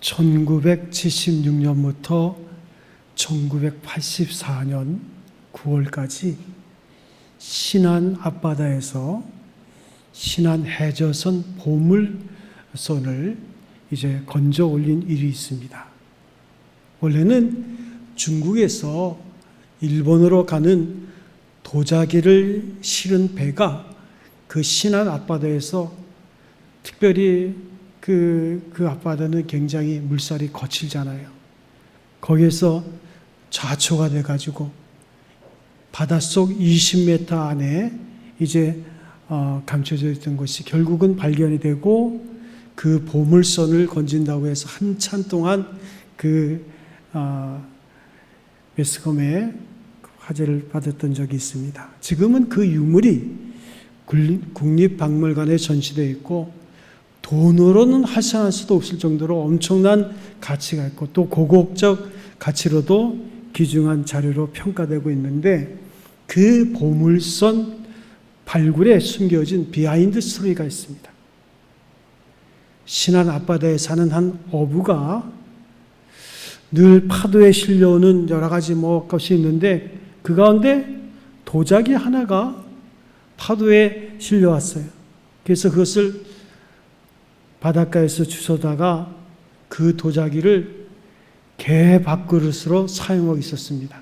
1976년부터 1984년 9월까지 신안 앞바다에서 신안 해저선 보물선을 이제 건져 올린 일이 있습니다. 원래는 중국에서 일본으로 가는 도자기를 실은 배가 그 신안 앞바다에서 특별히 그 앞바다는 굉장히 물살이 거칠잖아요. 거기에서 좌초가 돼가지고 바닷속 20m 안에 이제 감춰져 있던 것이 결국은 발견이 되고 그 보물선을 건진다고 해서 한참 동안 매스컴에 화제를 받았던 적이 있습니다. 지금은 그 유물이 국립박물관에 전시되어 있고 돈으로는 환산할 수도 없을 정도로 엄청난 가치가 있고 또 고고학적 가치로도 귀중한 자료로 평가되고 있는데 그 보물선 발굴에 숨겨진 비하인드 스토리가 있습니다. 신안 앞바다에 사는 한 어부가 늘 파도에 실려오는 여러 가지 것이 있는데 그 가운데 도자기 하나가 파도에 실려왔어요. 그래서 그것을 바닷가에서 주워다가 그 도자기를 개 밥그릇으로 사용하고 있었습니다.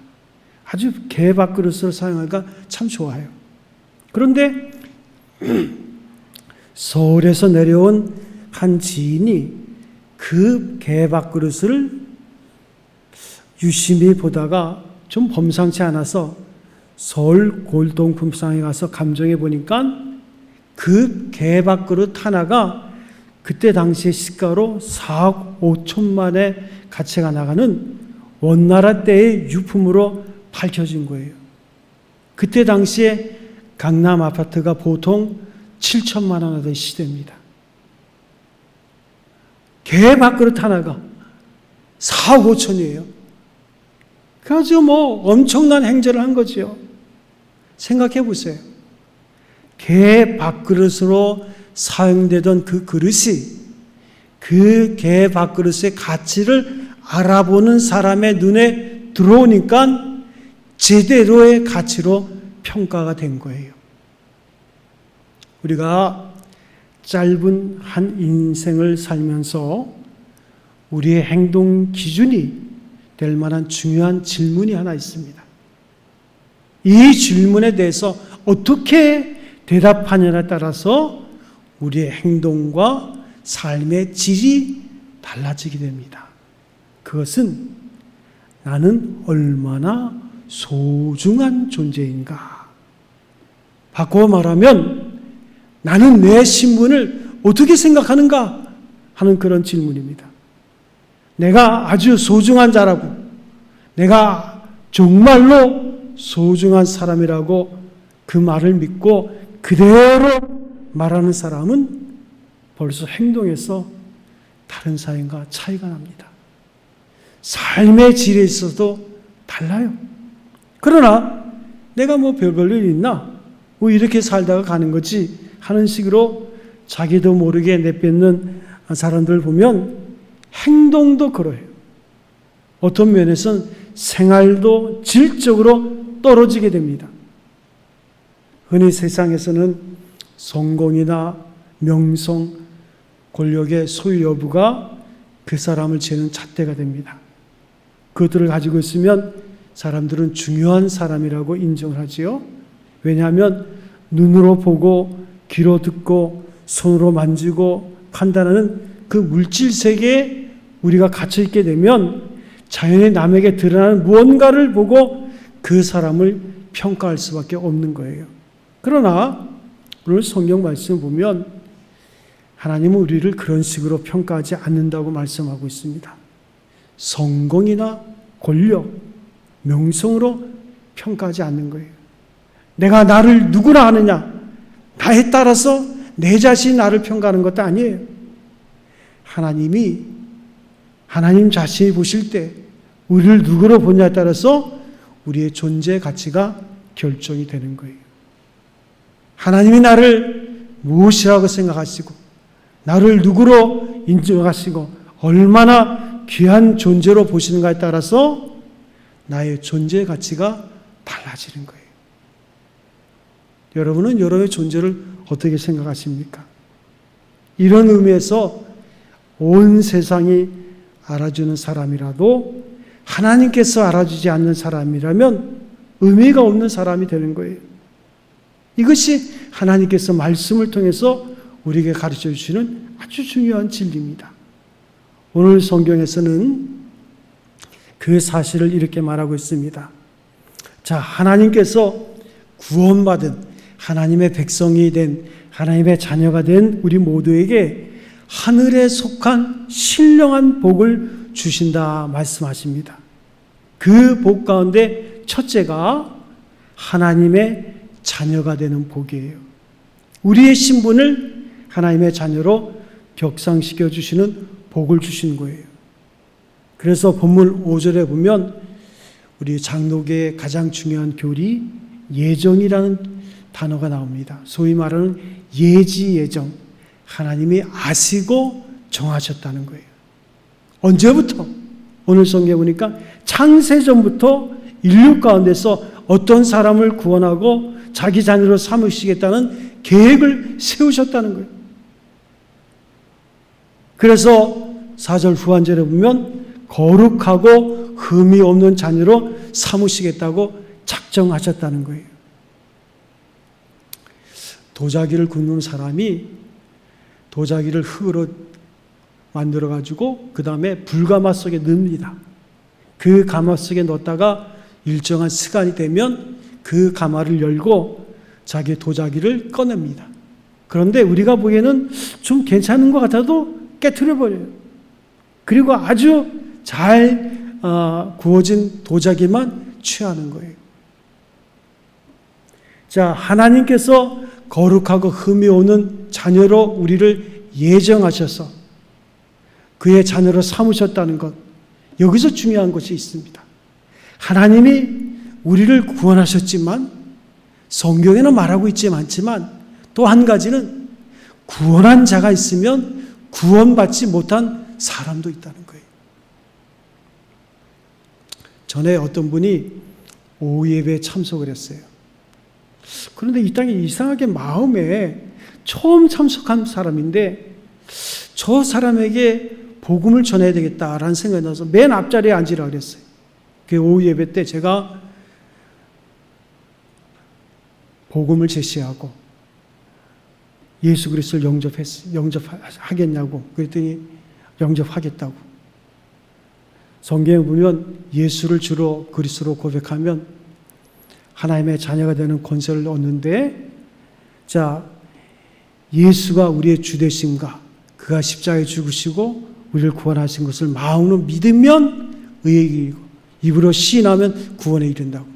아주 개 밥그릇으로 사용하기가 참 좋아요. 그런데 서울에서 내려온 한 지인이 그 개 밥그릇을 유심히 보다가 좀 범상치 않아서 서울 골동품상에 가서 감정해 보니까 그 개 밥그릇 하나가 그때 당시의 시가로 4억 5천만의 가치가 나가는 원나라 때의 유품으로 밝혀진 거예요. 그때 당시에 강남 아파트가 보통 7천만 원 하던 시대입니다. 개 밥그릇 하나가 4억 5천이에요. 그래가지고 엄청난 행제를 한 거지요. 생각해 보세요. 개 밥그릇으로 사용되던 그 그릇이 그 개 밥그릇의 가치를 알아보는 사람의 눈에 들어오니까 제대로의 가치로 평가가 된 거예요. 우리가 짧은 한 인생을 살면서 우리의 행동 기준이 될 만한 중요한 질문이 하나 있습니다. 이 질문에 대해서 어떻게 대답하느냐에 따라서 우리의 행동과 삶의 질이 달라지게 됩니다. 그것은 나는 얼마나 소중한 존재인가? 바꿔 말하면 나는 내 신분을 어떻게 생각하는가? 하는 그런 질문입니다. 내가 아주 소중한 자라고, 내가 정말로 소중한 사람이라고 그 말을 믿고 그대로 말하는 사람은 벌써 행동에서 다른 사람과 차이가 납니다. 삶의 질에 있어도 달라요. 그러나 내가 별볼일 있나? 이렇게 살다가 가는 거지 하는 식으로 자기도 모르게 내뱉는 사람들 보면 행동도 그래요. 어떤 면에서는 생활도 질적으로 떨어지게 됩니다. 흔히 세상에서는 성공이나 명성, 권력의 소유 여부가 그 사람을 재는 잣대가 됩니다. 그것들을 가지고 있으면 사람들은 중요한 사람이라고 인정을 하지요. 왜냐하면 눈으로 보고 귀로 듣고 손으로 만지고 판단하는 그 물질 세계에 우리가 갇혀 있게 되면 자연히 남에게 드러나는 무언가를 보고 그 사람을 평가할 수밖에 없는 거예요. 그러나 오늘 성경 말씀을 보면 하나님은 우리를 그런 식으로 평가하지 않는다고 말씀하고 있습니다. 성공이나 권력, 명성으로 평가하지 않는 거예요. 내가 나를 누구라 하느냐, 나에 따라서 내 자신이 나를 평가하는 것도 아니에요. 하나님 자신이 보실 때 우리를 누구로 보냐에 따라서 우리의 존재 가치가 결정이 되는 거예요. 하나님이 나를 무엇이라고 생각하시고 나를 누구로 인정하시고 얼마나 귀한 존재로 보시는가에 따라서 나의 존재 가치가 달라지는 거예요. 여러분은 여러분의 존재를 어떻게 생각하십니까? 이런 의미에서 온 세상이 알아주는 사람이라도 하나님께서 알아주지 않는 사람이라면 의미가 없는 사람이 되는 거예요. 이것이 하나님께서 말씀을 통해서 우리에게 가르쳐 주시는 아주 중요한 진리입니다. 오늘 성경에서는 그 사실을 이렇게 말하고 있습니다. 자, 하나님께서 구원받은 하나님의 백성이 된 하나님의 자녀가 된 우리 모두에게 하늘에 속한 신령한 복을 주신다 말씀하십니다. 그 복 가운데 첫째가 하나님의 자녀가 되는 복이에요. 우리의 신분을 하나님의 자녀로 격상시켜 주시는 복을 주시는 거예요. 그래서 본문 5절에 보면 우리 장로계의 가장 중요한 교리 예정이라는 단어가 나옵니다. 소위 말하는 예지예정, 하나님이 아시고 정하셨다는 거예요. 언제부터? 오늘 성경에 보니까 창세전부터 인류 가운데서 어떤 사람을 구원하고 자기 자녀로 삼으시겠다는 계획을 세우셨다는 거예요. 그래서 4절 후반절에 보면 거룩하고 흠이 없는 자녀로 삼으시겠다고 작정하셨다는 거예요. 도자기를 굽는 사람이 도자기를 흙으로 만들어가지고 그 다음에 불가마 속에 넣습니다. 그 가마 속에 넣었다가 일정한 시간이 되면 그 가마를 열고 자기 도자기를 꺼냅니다. 그런데 우리가 보기에는 좀 괜찮은 것 같아도 깨트려버려요. 그리고 아주 잘 구워진 도자기만 취하는 거예요. 자, 하나님께서 거룩하고 흠이 없는 자녀로 우리를 예정하셔서 그의 자녀로 삼으셨다는 것, 여기서 중요한 것이 있습니다. 하나님이 우리를 구원하셨지만 성경에는 말하고 있지 않지만 또 한 가지는 구원한 자가 있으면 구원받지 못한 사람도 있다는 거예요. 전에 어떤 분이 오후 예배에 참석을 했어요. 그런데 이 땅에 이상하게 마음에 처음 참석한 사람인데 저 사람에게 복음을 전해야 되겠다라는 생각이 나서 맨 앞자리에 앉으라고 그랬어요. 그 오후 예배 때 제가 복음을 제시하고 예수 그리스도를 영접하겠냐고 그랬더니 영접하겠다고. 성경에 보면 예수를 주로 그리스도로 고백하면 하나님의 자녀가 되는 권세를 얻는데, 자, 예수가 우리의 주 되심과 그가 십자가에 죽으시고 우리를 구원하신 것을 마음으로 믿으면 의에 이르고 입으로 시인하면 구원에 이른다고.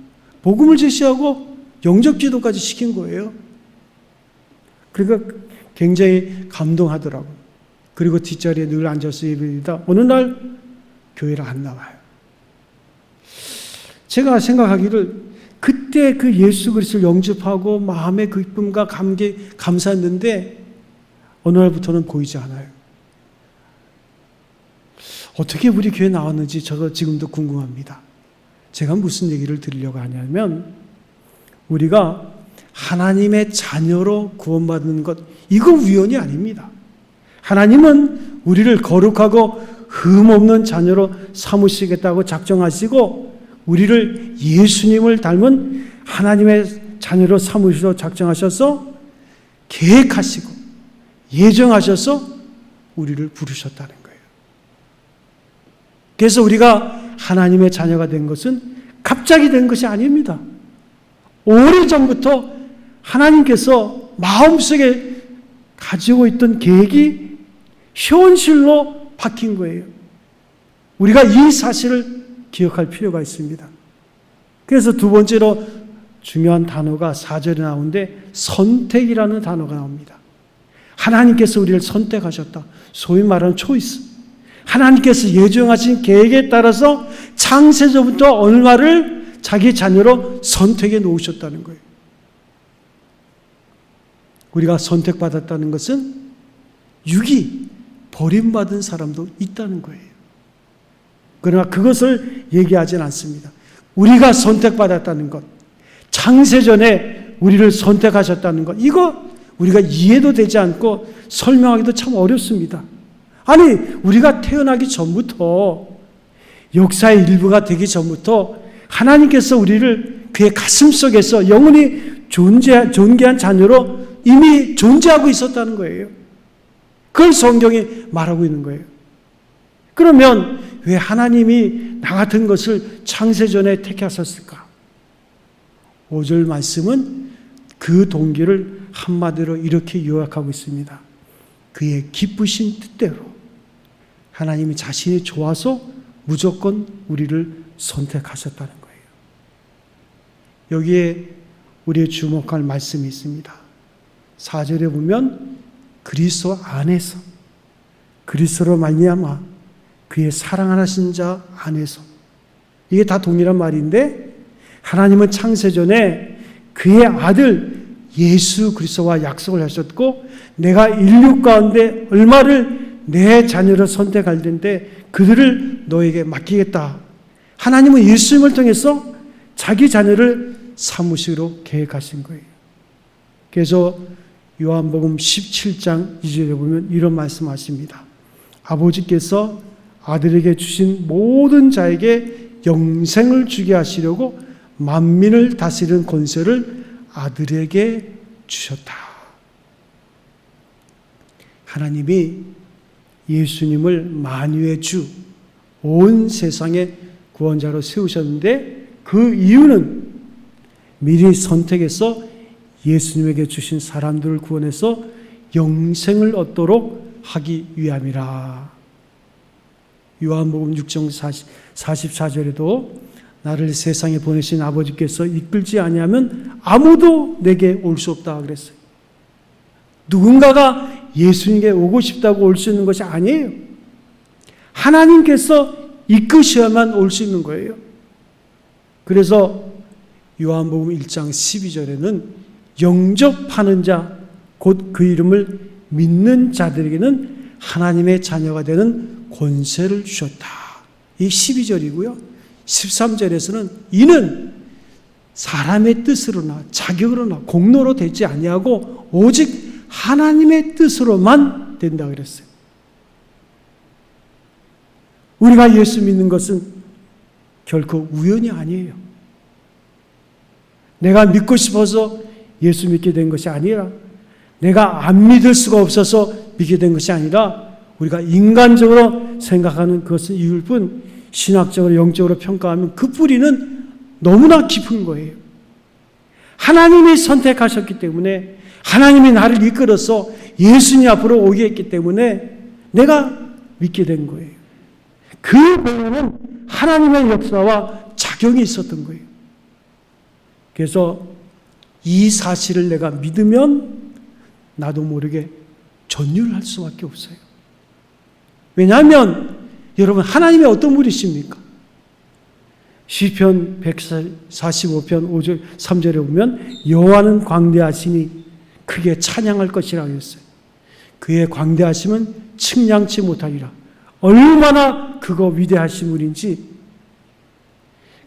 복음을 제시하고 영접기도까지 시킨 거예요. 그러니까 굉장히 감동하더라고요. 그리고 뒷자리에 늘 앉아서 예배드리다 어느 날 교회를 안 나와요. 제가 생각하기를 그때 그 예수 그리스도를 영접하고 마음의 기쁨과 감사했는데 어느 날부터는 보이지 않아요. 어떻게 우리 교회에 나왔는지 저도 지금도 궁금합니다. 제가 무슨 얘기를 드리려고 하냐면 우리가 하나님의 자녀로 구원받는 것, 이거 우연이 아닙니다. 하나님은 우리를 거룩하고 흠없는 자녀로 삼으시겠다고 작정하시고 우리를 예수님을 닮은 하나님의 자녀로 삼으시도록 작정하셔서 계획하시고 예정하셔서 우리를 부르셨다는 거예요. 그래서 우리가 하나님의 자녀가 된 것은 갑자기 된 것이 아닙니다. 오래전부터 하나님께서 마음속에 가지고 있던 계획이 현실로 바뀐 거예요. 우리가 이 사실을 기억할 필요가 있습니다. 그래서 두 번째로 중요한 단어가 4절에 나오는데 선택이라는 단어가 나옵니다. 하나님께서 우리를 선택하셨다. 소위 말하는 초이스. 하나님께서 예정하신 계획에 따라서 창세전부터 어느 날을 자기 자녀로 선택해 놓으셨다는 거예요. 우리가 선택받았다는 것은 육이 버림받은 사람도 있다는 거예요. 그러나 그것을 얘기하진 않습니다. 우리가 선택받았다는 것, 창세전에 우리를 선택하셨다는 것, 이거 우리가 이해도 되지 않고 설명하기도 참 어렵습니다. 아니, 우리가 태어나기 전부터, 역사의 일부가 되기 전부터 하나님께서 우리를 그의 가슴 속에서 영원히 존귀한 자녀로 이미 존재하고 있었다는 거예요. 그걸 성경이 말하고 있는 거예요. 그러면 왜 하나님이 나 같은 것을 창세전에 택하셨을까? 5절 말씀은 그 동기를 한마디로 이렇게 요약하고 있습니다. 그의 기쁘신 뜻대로 하나님이 자신이 좋아서 무조건 우리를 선택하셨다는 거예요. 여기에 우리의 주목할 말씀이 있습니다. 4절에 보면 그리스도 안에서, 그리스도로 말미암아 그의 사랑하신 자 안에서, 이게 다 동일한 말인데 하나님은 창세전에 그의 아들 예수 그리스도와 약속을 하셨고, 내가 인류 가운데 얼마를 내 자녀로 선택할 텐데 그들을 너에게 맡기겠다. 하나님은 예수님을 통해서 자기 자녀를 삼으시기로 계획하신 거예요. 그래서 요한복음 17장 2절에 보면 이런 말씀하십니다. 아버지께서 아들에게 주신 모든 자에게 영생을 주게 하시려고 만민을 다스리는 권세를 아들에게 주셨다. 하나님이 예수님을 만유의 주, 온 세상의 구원자로 세우셨는데 그 이유는 미리 선택해서 예수님에게 주신 사람들을 구원해서 영생을 얻도록 하기 위함이라. 요한복음 6장 44절에도 나를 세상에 보내신 아버지께서 이끌지 아니하면 아무도 내게 올 수 없다 그랬어요. 누군가가 예수님께 오고 싶다고 올 수 있는 것이 아니에요. 하나님께서 이끄셔야만 올 수 있는 거예요. 그래서 요한복음 1장 12절에는 영접하는 자, 곧 그 이름을 믿는 자들에게는 하나님의 자녀가 되는 권세를 주셨다. 이 12절이고요. 13절에서는 이는 사람의 뜻으로나 자격으로나 공로로 되지 아니하고 오직 하나님의 뜻으로만 된다 그랬어요. 우리가 예수 믿는 것은 결코 우연이 아니에요. 내가 믿고 싶어서 예수 믿게 된 것이 아니라, 내가 안 믿을 수가 없어서 믿게 된 것이 아니라, 우리가 인간적으로 생각하는 그것은 이유일 뿐, 신학적으로 영적으로 평가하면 그 뿌리는 너무나 깊은 거예요. 하나님이 선택하셨기 때문에, 하나님이 나를 이끌어서 예수님 앞으로 오게 했기 때문에 내가 믿게 된 거예요. 그 배에는 하나님의 역사와 작용이 있었던 거예요. 그래서 이 사실을 내가 믿으면 나도 모르게 전율을 할 수밖에 없어요. 왜냐하면 여러분, 하나님이 어떤 분이십니까? 시편 145편 5절 3절에 보면 여호와는 광대하시니 크게 찬양할 것이라고 했어요. 그의 광대하심은 측량치 못하리라. 얼마나 그거 위대하신 분인지,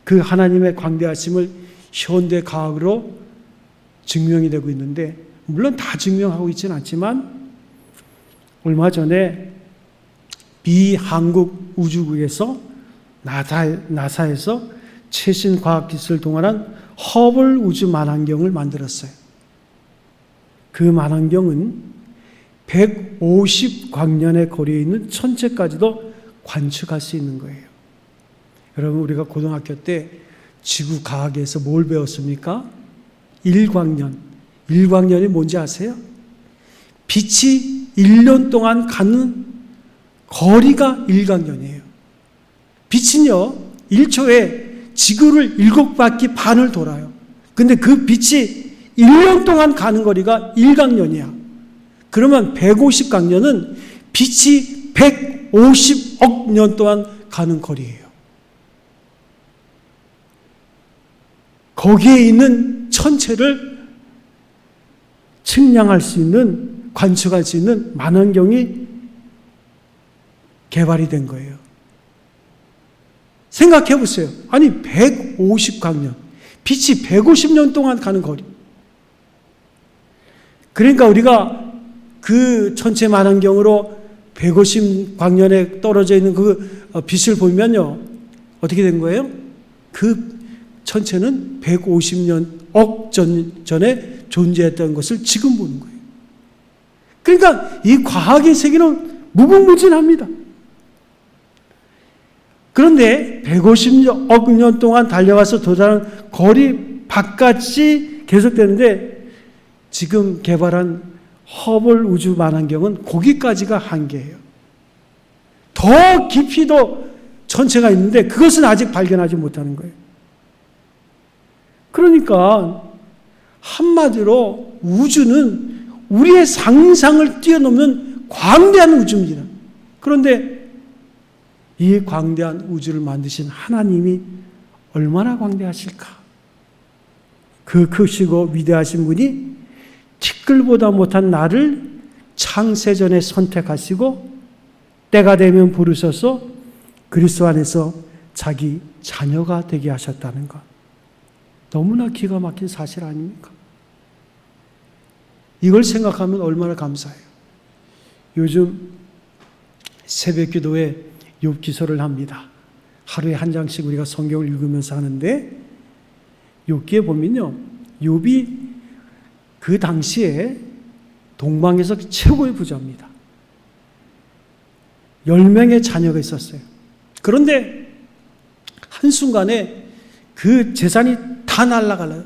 그 하나님의 광대하심을 현대 과학으로 증명이 되고 있는데, 물론 다 증명하고 있지는 않지만 얼마 전에 미 한국 우주국에서 나사에서 최신 과학기술을 동원한 허블 우주 만환경을 만들었어요. 그 만환경은 150광년의 거리에 있는 천체까지도 관측할 수 있는 거예요. 여러분, 우리가 고등학교 때 지구 과학에서 뭘 배웠습니까? 1광년. 1광년이 뭔지 아세요? 빛이 1년 동안 가는 거리가 1광년이에요. 빛은요, 1초에 지구를 7바퀴 반을 돌아요. 근데 그 빛이 1년 동안 가는 거리가 1광년이야. 그러면 150광년은 빛이 150억 년 동안 가는 거리예요. 거기에 있는 천체를 측량할 수 있는, 관측할 수 있는 만환경이 개발이 된 거예요. 생각해 보세요. 아니 150광년, 빛이 150년 동안 가는 거리. 그러니까 우리가 그 천체 만환경으로 150광년에 떨어져 있는 그 빛을 보면요, 어떻게 된 거예요? 그 천체는 150억 전에 존재했던 것을 지금 보는 거예요. 그러니까 이 과학의 세계는 무궁무진합니다. 그런데 150억 년 동안 달려가서 도달한 거리 바깥이 계속되는데, 지금 개발한 허블 우주 만환경은 거기까지가 한계예요. 더 깊이도 천체가 있는데 그것은 아직 발견하지 못하는 거예요. 그러니까 한마디로 우주는 우리의 상상을 뛰어넘는 광대한 우주입니다. 그런데 이 광대한 우주를 만드신 하나님이 얼마나 광대하실까? 그 크시고 위대하신 분이 티끌보다 못한 나를 창세전에 선택하시고 때가 되면 부르셔서 그리스도 안에서 자기 자녀가 되게 하셨다는 것. 너무나 기가 막힌 사실 아닙니까? 이걸 생각하면 얼마나 감사해요. 요즘 새벽 기도에 욥기서를 합니다. 하루에 한 장씩 우리가 성경을 읽으면서 하는데, 욥기에 보면요, 욥이 그 당시에 동방에서 최고의 부자입니다. 10명의 자녀가 있었어요. 그런데 한순간에 그 재산이 다 날아가요.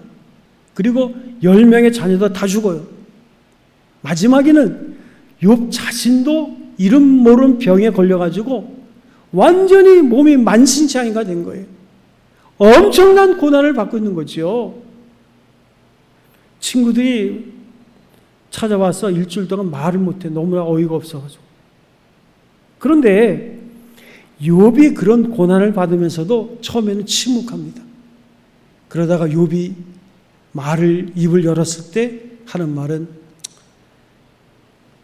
그리고 10명의 자녀도 다 죽어요. 마지막에는 욥 자신도 이름 모르는 병에 걸려가지고 완전히 몸이 만신창이가 된 거예요. 엄청난 고난을 받고 있는 거죠. 친구들이 찾아와서 일주일 동안 말을 못해. 너무나 어이가 없어가지고. 그런데 욥이 그런 고난을 받으면서도 처음에는 침묵합니다. 그러다가 욥이 입을 열었을 때 하는 말은,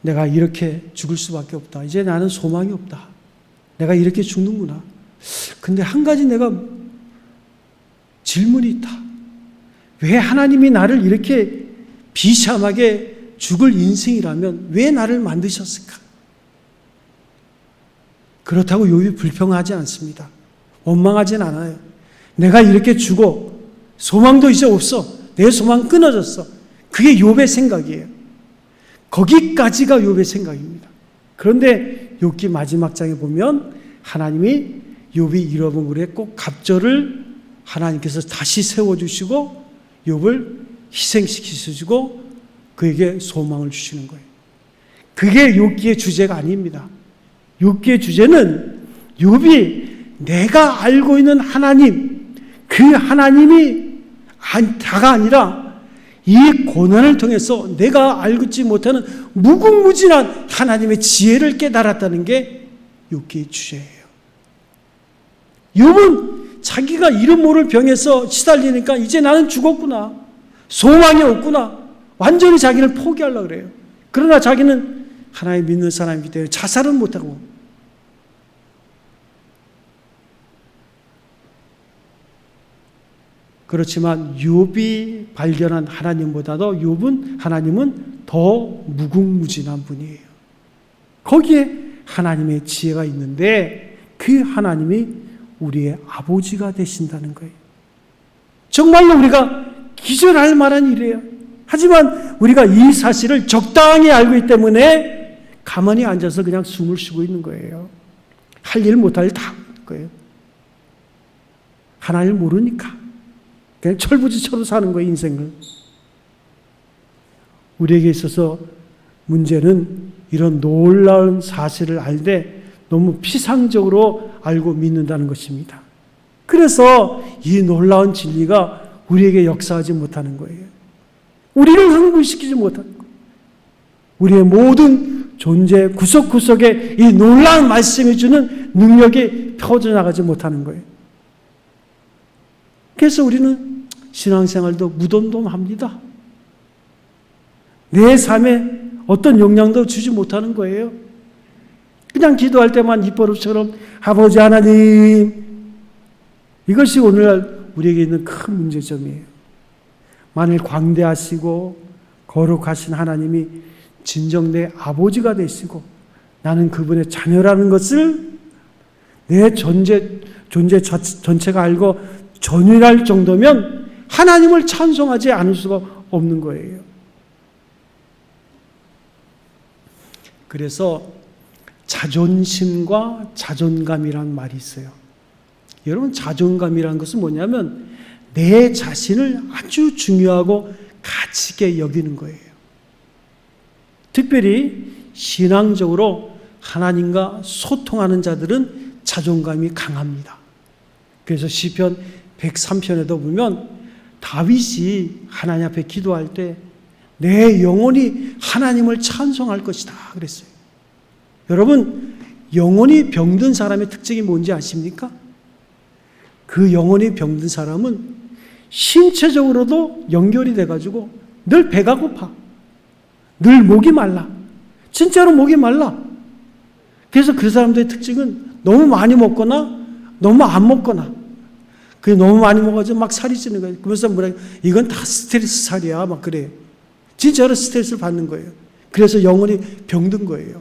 내가 이렇게 죽을 수밖에 없다. 이제 나는 소망이 없다. 내가 이렇게 죽는구나. 근데 한 가지 내가 질문이 있다. 왜 하나님이 나를 이렇게 비참하게 죽을 인생이라면 왜 나를 만드셨을까? 그렇다고 욥이 불평하지 않습니다. 원망하진 않아요. 내가 이렇게 죽어. 소망도 이제 없어. 내 소망 끊어졌어. 그게 욥의 생각이에요. 거기까지가 욥의 생각입니다. 그런데 욥기 마지막 장에 보면 하나님이 욥이 잃어본 글에 꼭 갑절을 하나님께서 다시 세워주시고 욥을 희생시키시고 그에게 소망을 주시는 거예요. 그게 욥기의 주제가 아닙니다. 욥기의 주제는 욥이 내가 알고 있는 하나님, 그 하나님이 다가 아니라 이 고난을 통해서 내가 알지 못하는 무궁무진한 하나님의 지혜를 깨달았다는 게 욥기의 주제예요. 욥은 자기가 이름 모를 병에서 시달리니까 이제 나는 죽었구나. 소망이 없구나. 완전히 자기를 포기하려고 그래요. 그러나 자기는 하나님 믿는 사람이기 때문에 자살은 못하고. 그렇지만 욥이 발견한 하나님보다도 하나님은 더 무궁무진한 분이에요. 거기에 하나님의 지혜가 있는데 그 하나님이 우리의 아버지가 되신다는 거예요. 정말로 우리가 기절할 만한 일이에요. 하지만 우리가 이 사실을 적당히 알고 있기 때문에 가만히 앉아서 그냥 숨을 쉬고 있는 거예요. 할 일 못할 일 다 하는 거예요. 하나님을 모르니까 그냥 철부지처럼 사는 거예요, 인생을. 우리에게 있어서 문제는 이런 놀라운 사실을 알되 너무 피상적으로 알고 믿는다는 것입니다. 그래서 이 놀라운 진리가 우리에게 역사하지 못하는 거예요. 우리를 흥분시키지 못하는 거예요. 우리의 모든 존재 구석구석에 이 놀라운 말씀이 주는 능력이 펴져나가지 못하는 거예요. 그래서 우리는 신앙생활도 무덤덤합니다. 내 삶에 어떤 영향도 주지 못하는 거예요. 그냥 기도할 때만 입버릇처럼 아버지 하나님, 이것이 오늘날 우리에게 있는 큰 문제점이에요. 만일 광대하시고 거룩하신 하나님이 진정 내 아버지가 되시고 나는 그분의 자녀라는 것을 내 존재 전체가 알고 전율할 정도면 하나님을 찬송하지 않을 수가 없는 거예요. 그래서 자존심과 자존감이라는 말이 있어요. 여러분, 자존감이라는 것은 뭐냐면 내 자신을 아주 중요하고 가치 있게 여기는 거예요. 특별히 신앙적으로 하나님과 소통하는 자들은 자존감이 강합니다. 그래서 시편 103편에도 보면 다윗이 하나님 앞에 기도할 때 내 영혼이 하나님을 찬송할 것이다 그랬어요. 여러분, 영혼이 병든 사람의 특징이 뭔지 아십니까? 그 영혼이 병든 사람은 신체적으로도 연결이 돼가지고 늘 배가 고파, 늘 목이 말라, 진짜로 목이 말라. 그래서 그 사람들의 특징은 너무 많이 먹거나 너무 안 먹거나, 그 너무 많이 먹어서 막 살이 찌는 거예요. 그래서 뭐라, 이건 다 스트레스 살이야, 막 그래요. 진짜로 스트레스를 받는 거예요. 그래서 영혼이 병든 거예요.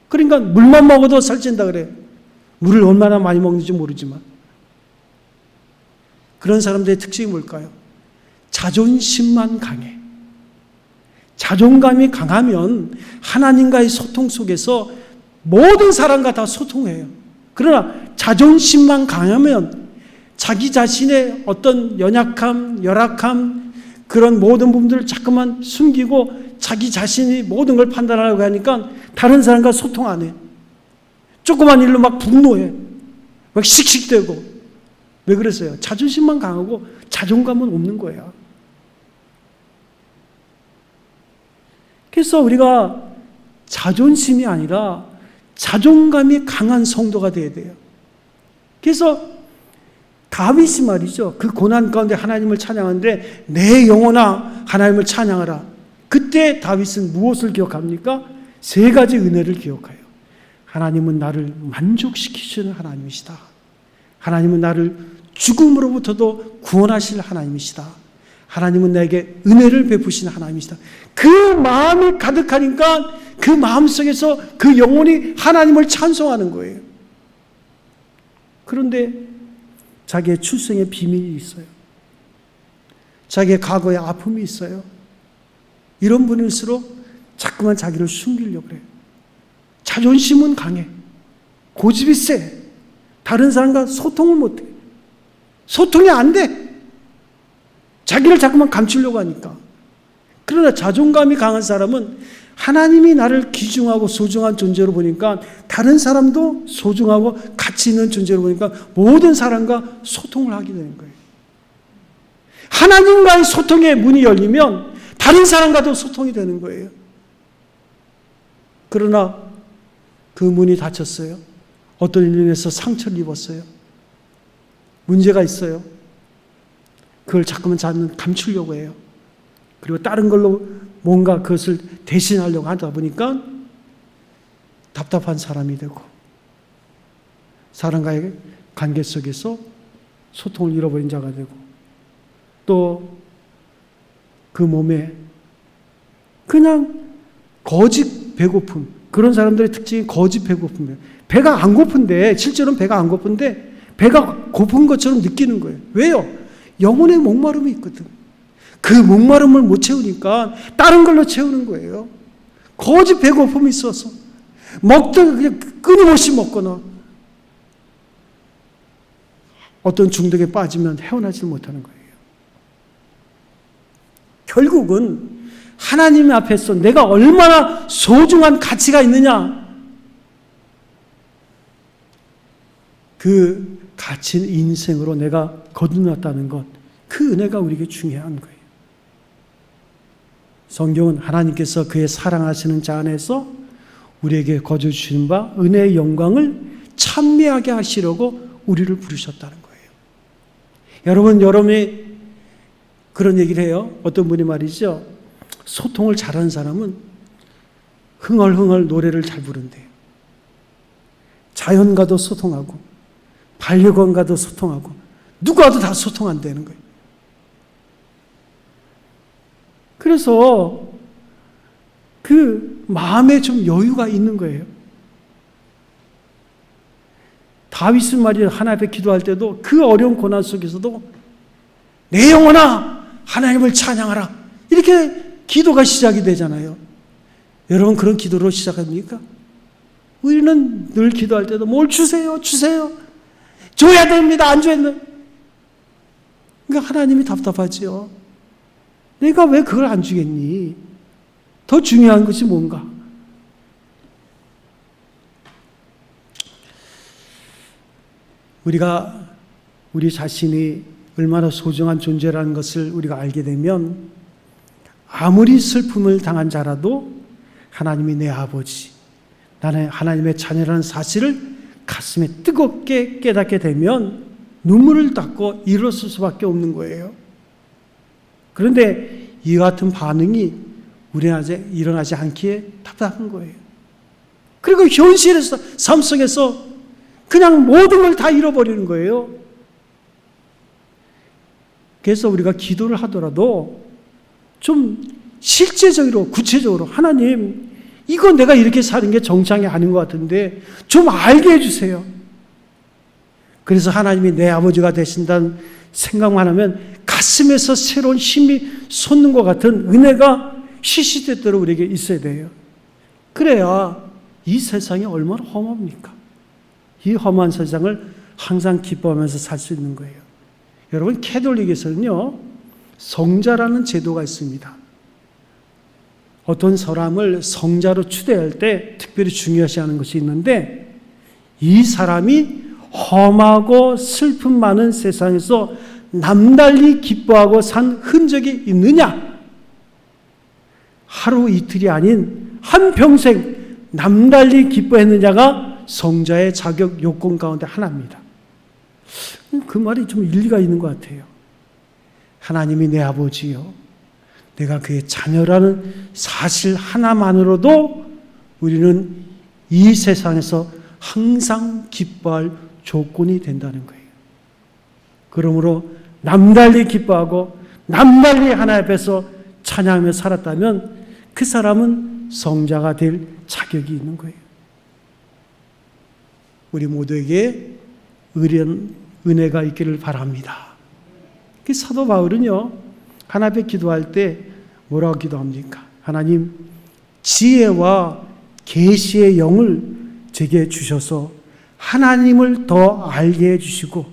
그러니까 물만 먹어도 살찐다 그래요. 물을 얼마나 많이 먹는지 모르지만. 그런 사람들의 특징이 뭘까요? 자존심만 강해. 자존감이 강하면 하나님과의 소통 속에서 모든 사람과 다 소통해요. 그러나 자존심만 강하면 자기 자신의 어떤 연약함, 열악함, 그런 모든 부분들을 자꾸만 숨기고 자기 자신이 모든 걸 판단하려고 하니까 다른 사람과 소통 안 해. 조그만 일로 막 분노해. 막 씩씩대고. 왜 그랬어요? 자존심만 강하고 자존감은 없는 거예요. 그래서 우리가 자존심이 아니라 자존감이 강한 성도가 되어야 돼요. 그래서 다윗이 말이죠. 그 고난 가운데 하나님을 찬양하는데 내 영혼아 하나님을 찬양하라. 그때 다윗은 무엇을 기억합니까? 세 가지 은혜를 기억해요. 하나님은 나를 만족시키시는 하나님이시다. 하나님은 나를 죽음으로부터도 구원하실 하나님이시다. 하나님은 나에게 은혜를 베푸시는 하나님이시다. 그 마음이 가득하니까 그 마음속에서 그 영혼이 하나님을 찬송하는 거예요. 그런데 자기의 출생의 비밀이 있어요. 자기의 과거의 아픔이 있어요. 이런 분일수록 자꾸만 자기를 숨기려고 그래요. 자존심은 강해. 고집이 세. 다른 사람과 소통을 못해. 소통이 안 돼. 자기를 자꾸만 감추려고 하니까. 그러나 자존감이 강한 사람은 하나님이 나를 귀중하고 소중한 존재로 보니까 다른 사람도 소중하고 가치 있는 존재로 보니까 모든 사람과 소통을 하게 되는 거예요. 하나님과의 소통의 문이 열리면 다른 사람과도 소통이 되는 거예요. 그러나 그 문이 닫혔어요. 어떤 일로 인해서 상처를 입었어요. 문제가 있어요. 그걸 자꾸만 감추려고 해요. 그리고 다른 걸로 뭔가 그것을 대신하려고 하다 보니까 답답한 사람이 되고 사람과의 관계 속에서 소통을 잃어버린 자가 되고 또 그 몸에 그냥 거짓 배고픔, 그런 사람들의 특징이 거짓 배고픔이에요. 배가 안 고픈데, 실제로는 배가 안 고픈데 배가 고픈 것처럼 느끼는 거예요. 왜요? 영혼의 목마름이 있거든. 그 목마름을 못 채우니까 다른 걸로 채우는 거예요. 거짓 배고픔이 있어서 먹다가 그냥 끊임없이 먹거나 어떤 중독에 빠지면 헤어나지 못하는 거예요. 결국은 하나님 앞에서 내가 얼마나 소중한 가치가 있느냐, 그 가치는 인생으로 내가 거듭났다는 것, 그 은혜가 우리에게 중요한 거예요. 성경은 하나님께서 그의 사랑하시는 자 안에서 우리에게 거저 주신 바 은혜의 영광을 찬미하게 하시려고 우리를 부르셨다는 거예요. 여러분이 그런 얘기를 해요. 어떤 분이 말이죠. 소통을 잘하는 사람은 흥얼흥얼 노래를 잘 부른대요. 자연과도 소통하고 반려견과도 소통하고 누구와도 다 소통한다는 거예요. 그래서 그 마음에 좀 여유가 있는 거예요. 다윗은 말이야 하나님 앞에 기도할 때도 그 어려운 고난 속에서도 내 영혼아 하나님을 찬양하라 이렇게 기도가 시작이 되잖아요. 여러분 그런 기도로 시작합니까? 우리는 늘 기도할 때도 뭘 주세요 주세요 줘야 됩니다 안 줘야 됩니다. 그러니까 하나님이 답답하지요. 내가 왜 그걸 안 주겠니? 더 중요한 것이 뭔가? 우리가 우리 자신이 얼마나 소중한 존재라는 것을 우리가 알게 되면 아무리 슬픔을 당한 자라도 하나님이 내 아버지, 나는 하나님의 자녀라는 사실을 가슴에 뜨겁게 깨닫게 되면 눈물을 닦고 일어설 수밖에 없는 거예요. 그런데 이 같은 반응이 우리한테 일어나지 않기에 답답한 거예요. 그리고 현실에서, 삶 속에서 그냥 모든 걸 다 잃어버리는 거예요. 그래서 우리가 기도를 하더라도 좀 실제적으로, 구체적으로 하나님, 이거 내가 이렇게 사는 게 정상이 아닌 것 같은데 좀 알게 해주세요. 그래서 하나님이 내 아버지가 되신다는 생각만 하면 가슴에서 새로운 힘이 솟는 것 같은 은혜가 시시때때로 우리에게 있어야 돼요. 그래야 이 세상이 얼마나 험합니까? 이 험한 세상을 항상 기뻐하면서 살 수 있는 거예요. 여러분, 캐톨릭에서는요, 성자라는 제도가 있습니다. 어떤 사람을 성자로 추대할 때 특별히 중요시하는 것이 있는데, 이 사람이 험하고 슬픔 많은 세상에서 남달리 기뻐하고 산 흔적이 있느냐? 하루 이틀이 아닌 한평생 남달리 기뻐했느냐가 성자의 자격 요건 가운데 하나입니다. 그 말이 좀 일리가 있는 것 같아요. 하나님이 내 아버지요, 내가 그의 자녀라는 사실 하나만으로도 우리는 이 세상에서 항상 기뻐할 조건이 된다는 거예요. 그러므로 남달리 기뻐하고 남달리 하나님 앞에서 찬양하며 살았다면 그 사람은 성자가 될 자격이 있는 거예요. 우리 모두에게 은혜가 있기를 바랍니다. 그 사도 바울은요, 하나님 앞에 기도할 때 뭐라고 기도합니까? 하나님, 지혜와 계시의 영을 제게 주셔서 하나님을 더 알게 해주시고,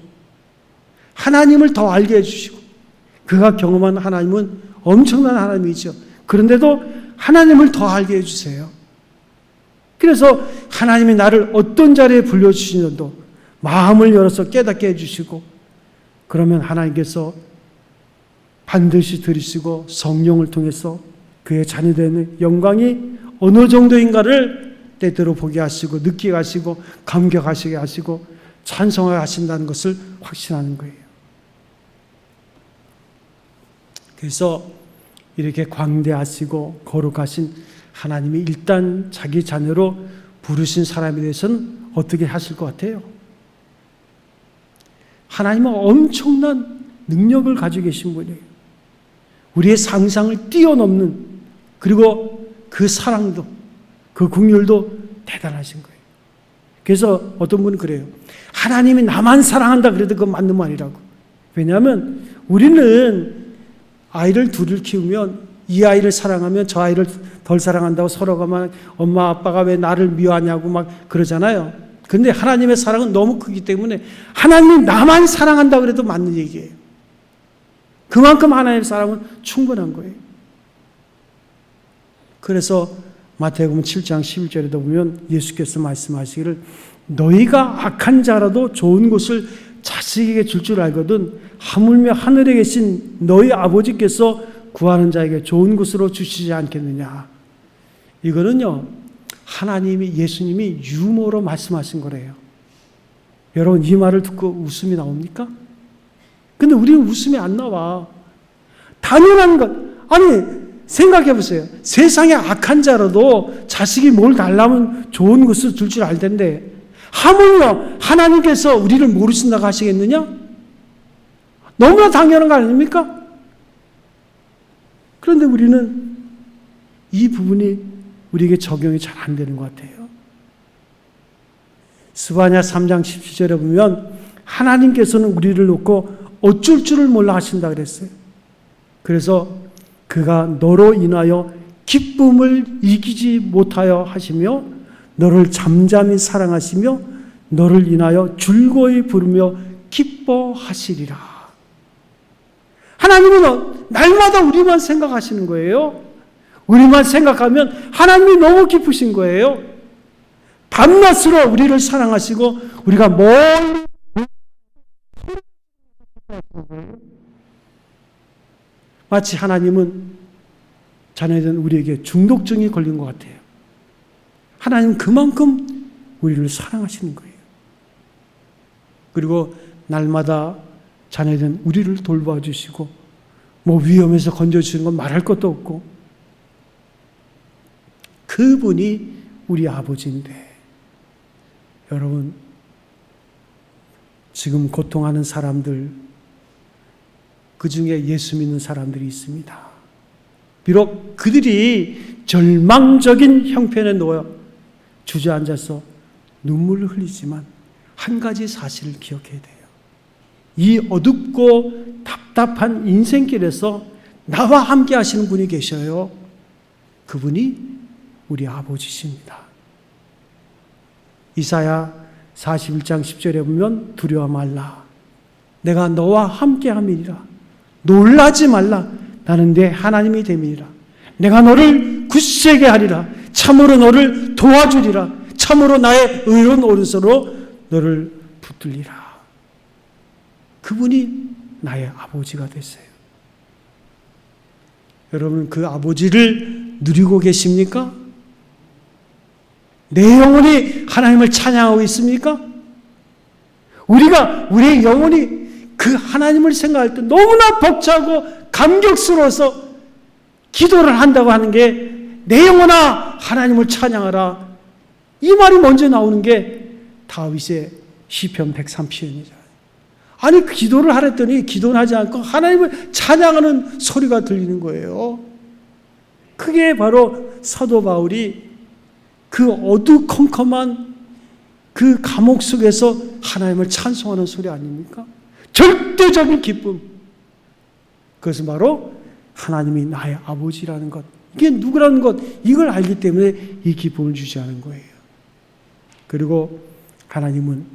하나님을 더 알게 해주시고, 그가 경험한 하나님은 엄청난 하나님이죠. 그런데도 하나님을 더 알게 해주세요. 그래서 하나님이 나를 어떤 자리에 불러주시는도 마음을 열어서 깨닫게 해주시고, 그러면 하나님께서 반드시 들으시고 성령을 통해서 그의 자녀되는 영광이 어느 정도인가를 때때로 보게 하시고 느끼게 하시고 감격하시게 하시고 찬송하게 하신다는 것을 확신하는 거예요. 그래서 이렇게 광대하시고 거룩하신 하나님이 일단 자기 자녀로 부르신 사람에 대해서는 어떻게 하실 것 같아요? 하나님은 엄청난 능력을 가지고 계신 분이에요. 우리의 상상을 뛰어넘는, 그리고 그 사랑도, 그 긍휼도 대단하신 거예요. 그래서 어떤 분은 그래요. 하나님이 나만 사랑한다 그래도 그건 맞는 말이라고. 왜냐하면 우리는 아이를 둘을 키우면 이 아이를 사랑하면 저 아이를 덜 사랑한다고 서로가 막 엄마 아빠가 왜 나를 미워하냐고 막 그러잖아요. 근데 하나님의 사랑은 너무 크기 때문에 하나님이 나만 사랑한다 그래도 맞는 얘기예요. 그만큼 하나님의 사랑은 충분한 거예요. 그래서 마태복음 7장 11절에도 보면 예수께서 말씀하시기를 너희가 악한 자라도 좋은 것을 자식에게 줄 줄 알거든 하물며 하늘에 계신 너희 아버지께서 구하는 자에게 좋은 것으로 주시지 않겠느냐. 이거는요, 하나님이, 예수님이 유머로 말씀하신 거래요. 여러분, 이 말을 듣고 웃음이 나옵니까? 근데 우리는 웃음이 안 나와. 당연한 것. 아니, 생각해 보세요. 세상에 악한 자라도 자식이 뭘 달라면 좋은 것을 줄 줄 알 텐데 하물며 하나님께서 우리를 모르신다고 하시겠느냐? 너무나 당연한 거 아닙니까? 그런데 우리는 이 부분이 우리에게 적용이 잘 안 되는 것 같아요. 스바냐 3장 17절에 보면 하나님께서는 우리를 놓고 어쩔 줄을 몰라 하신다 그랬어요. 그래서 그가 너로 인하여 기쁨을 이기지 못하여 하시며 너를 잠잠히 사랑하시며 너를 인하여 즐거이 부르며 기뻐하시리라. 하나님은 날마다 우리만 생각하시는 거예요. 우리만 생각하면 하나님이 너무 기쁘신 거예요. 밤낮으로 우리를 사랑하시고 우리가 멀리 마치 하나님은 자녀된 우리에게 중독증이 걸린 것 같아요. 하나님은 그만큼 우리를 사랑하시는 거예요. 그리고 날마다 자녀된 우리를 돌봐주시고 위험에서 건져주시는 건 말할 것도 없고 그분이 우리 아버지인데 여러분 지금 고통하는 사람들 그 중에 예수 믿는 사람들이 있습니다. 비록 그들이 절망적인 형편에 놓여 주저앉아서 눈물을 흘리지만 한 가지 사실을 기억해야 돼요. 이 어둡고 답답한 인생길에서 나와 함께 하시는 분이 계셔요. 그분이 우리 아버지십니다. 이사야 41장 10절에 보면 두려워 말라. 내가 너와 함께 함이니라. 놀라지 말라. 나는 네 하나님이 됨이니라. 내가 너를 굳세게 하리라. 참으로 너를 도와주리라. 참으로 나의 의로운 오른손으로 너를 붙들리라. 그분이 나의 아버지가 됐어요. 여러분 그 아버지를 누리고 계십니까? 내 영혼이 하나님을 찬양하고 있습니까? 우리의 영혼이 그 하나님을 생각할 때 너무나 벅차고 감격스러워서 기도를 한다고 하는 게 내 영혼아 하나님을 찬양하라. 이 말이 먼저 나오는 게 다윗의 시편 103편이죠. 아니 기도를 하랬더니 기도는 하지 않고 하나님을 찬양하는 소리가 들리는 거예요. 그게 바로 사도 바울이 그 어두컴컴한 그 감옥 속에서 하나님을 찬송하는 소리 아닙니까? 절대적인 기쁨. 그것은 바로 하나님이 나의 아버지라는 것. 이게 누구라는 것. 이걸 알기 때문에 이 기쁨을 주시하는 거예요. 그리고 하나님은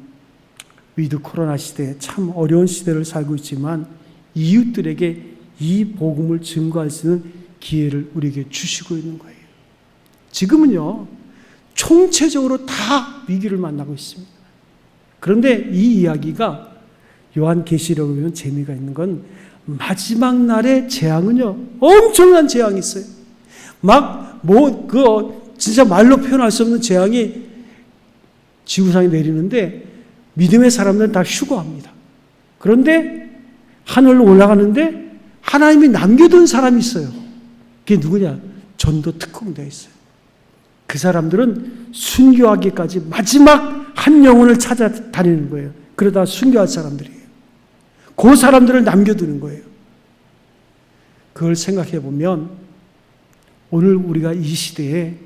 위드 코로나 시대에 참 어려운 시대를 살고 있지만 이웃들에게 이 복음을 증거할 수 있는 기회를 우리에게 주시고 있는 거예요. 지금은요. 총체적으로 다 위기를 만나고 있습니다. 그런데 이 이야기가 요한계시록에 보면 재미가 있는 건 마지막 날의 재앙은요. 엄청난 재앙이 있어요. 진짜 말로 표현할 수 없는 재앙이 지구상에 내리는데 믿음의 사람들은 다 휴거합니다. 그런데 하늘로 올라가는데 하나님이 남겨둔 사람이 있어요. 그게 누구냐? 전도 특공대에 있어요. 그 사람들은 순교하기까지 마지막 한 영혼을 찾아다니는 거예요. 그러다 순교할 사람들이에요. 그 사람들을 남겨두는 거예요. 그걸 생각해 보면 오늘 우리가 이 시대에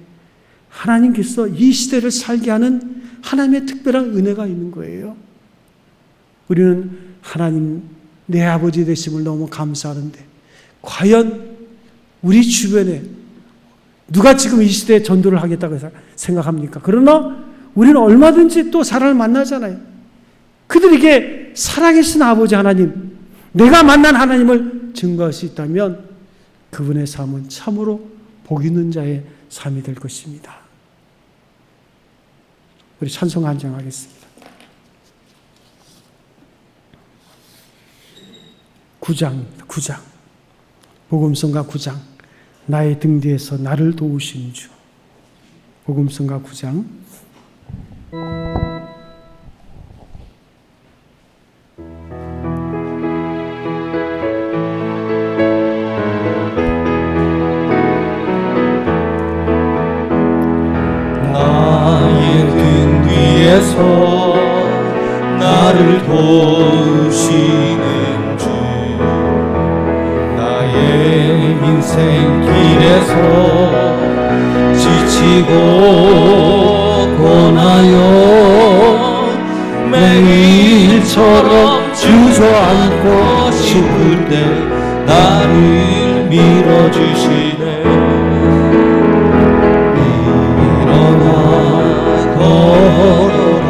하나님께서 이 시대를 살게 하는 하나님의 특별한 은혜가 있는 거예요. 우리는 하나님 내 아버지 되심을 너무 감사하는데 과연 우리 주변에 누가 지금 이 시대에 전도를 하겠다고 생각합니까? 그러나 우리는 얼마든지 또 사람을 만나잖아요. 그들에게 살아계신 아버지 하나님, 내가 만난 하나님을 증거할 수 있다면 그분의 삶은 참으로 복 있는 자의 삶이 될 것입니다. 우리 찬송 한정하겠습니다. 9장 복음성가 9장 나의 등 뒤에서 나를 도우신 주. 복음성가 9장 나의 등 뒤에서 나를 도우시는 주, 나의 인생 길에서 지치고 고나여 매일처럼 주저앉고 싶을 때 나를 밀어주시네. 일어나 걸어라,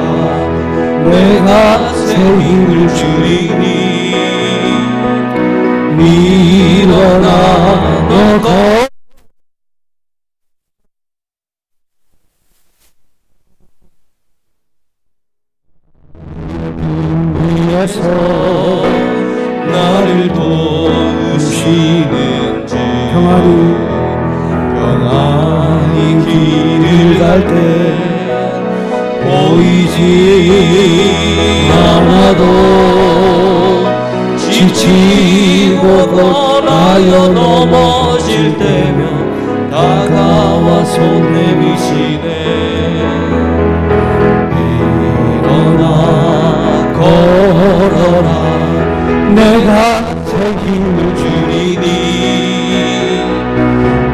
내가 새 힘을 주리니. 일어나 너 걸어라, 위에서 나를 도우시는 주, 평안히 길을 갈 때 보이지 않아도 지치고 고나여 넘어질 때면 다가와 손 내미시네. 일어나 걸어라, 내가 새 힘을 주리니.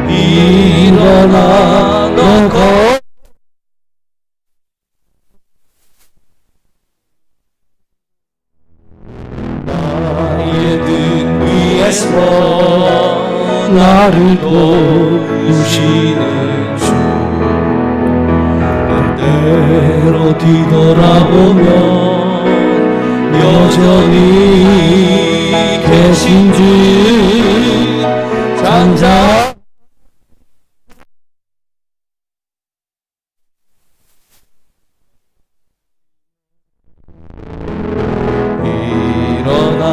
일어나 너 걸어라, 나의 등 위에서 나를 도우시는 주, 때로 뒤돌아보면 여전히 계신 주, 잠잠 일어나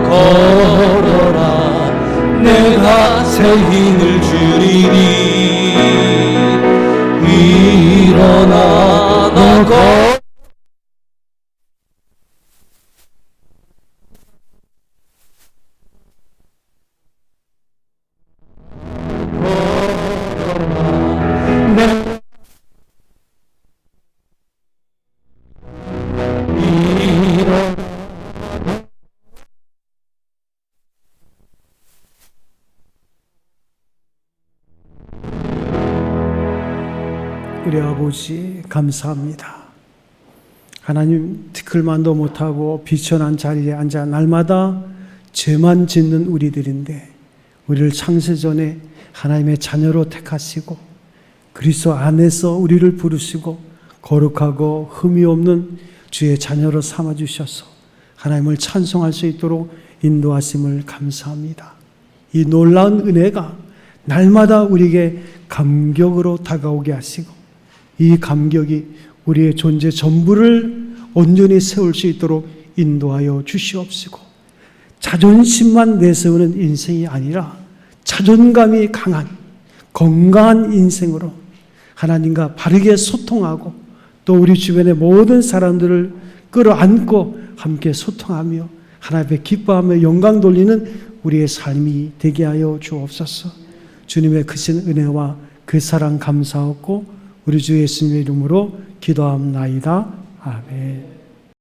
걸어라, 내가 새 힘을 주리니. 일어나 너 걸어라, 우리 아버지 감사합니다. 하나님, 티끌만도 못하고 비천한 자리에 앉아 날마다 죄만 짓는 우리들인데 우리를 창세전에 하나님의 자녀로 택하시고 그리스도 안에서 우리를 부르시고 거룩하고 흠이 없는 주의 자녀로 삼아주셔서 하나님을 찬송할 수 있도록 인도하심을 감사합니다. 이 놀라운 은혜가 날마다 우리에게 감격으로 다가오게 하시고 이 감격이 우리의 존재 전부를 온전히 세울 수 있도록 인도하여 주시옵시고, 자존심만 내세우는 인생이 아니라 자존감이 강한 건강한 인생으로 하나님과 바르게 소통하고 또 우리 주변의 모든 사람들을 끌어안고 함께 소통하며 하나님의 기뻐하며 영광 돌리는 우리의 삶이 되게 하여 주옵소서. 주님의 크신 은혜와 그 사랑 감사하고 우리 주 예수님의 이름으로 기도합나이다. 아멘.